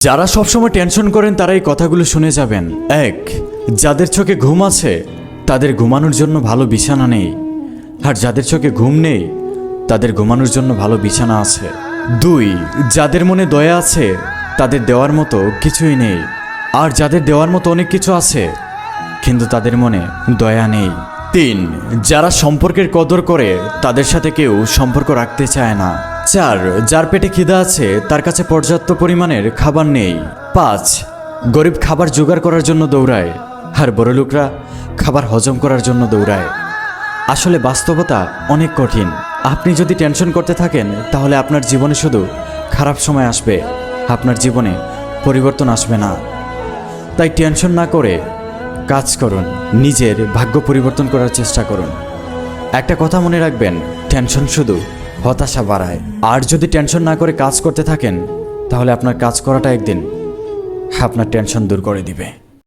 যারা সবসময় টেনশন করেন তারা এই কথাগুলো শুনে যাবেন। 1. যাদের চোখে ঘুম আছে তাদের ঘুমানোর জন্য ভালো বিছানা নেই, আর যাদের চোখে ঘুম নেই তাদের ঘুমানোর জন্য ভালো বিছানা আছে। 2. যাদের মনে দয়া আছে তাদের দেওয়ার মতো কিছুই নেই, আর যাদের দেওয়ার মতো অনেক কিছু আছে কিন্তু তাদের মনে দয়া নেই। 3. যারা সম্পর্কের কদর করে তাদের সাথে কেউ সম্পর্ক রাখতে চায় না। 4. যার পেটে খিদা আছে তার কাছে পর্যাপ্ত পরিমাণের খাবার নেই। 5. গরিব খাবার জোগাড় করার জন্য দৌড়ায়, আর বড়লোকরা খাবার হজম করার জন্য দৌড়ায়। আসলে বাস্তবতা অনেক কঠিন। আপনি যদি টেনশন করতে থাকেন তাহলে আপনার জীবনে শুধু খারাপ সময় আসবে, আপনার জীবনে পরিবর্তন আসবে না। তাই টেনশন না করে কাজ করুন, নিজের ভাগ্য পরিবর্তন করার চেষ্টা করুন। একটা কথা মনে রাখবেন, টেনশন শুধু হতাশা বাড়ায়। আর যদি টেনশন না করে কাজ করতে থাকেন তাহলে আপনার কাজ করাটা একদিন আপনার টেনশন দূর করে দিবে।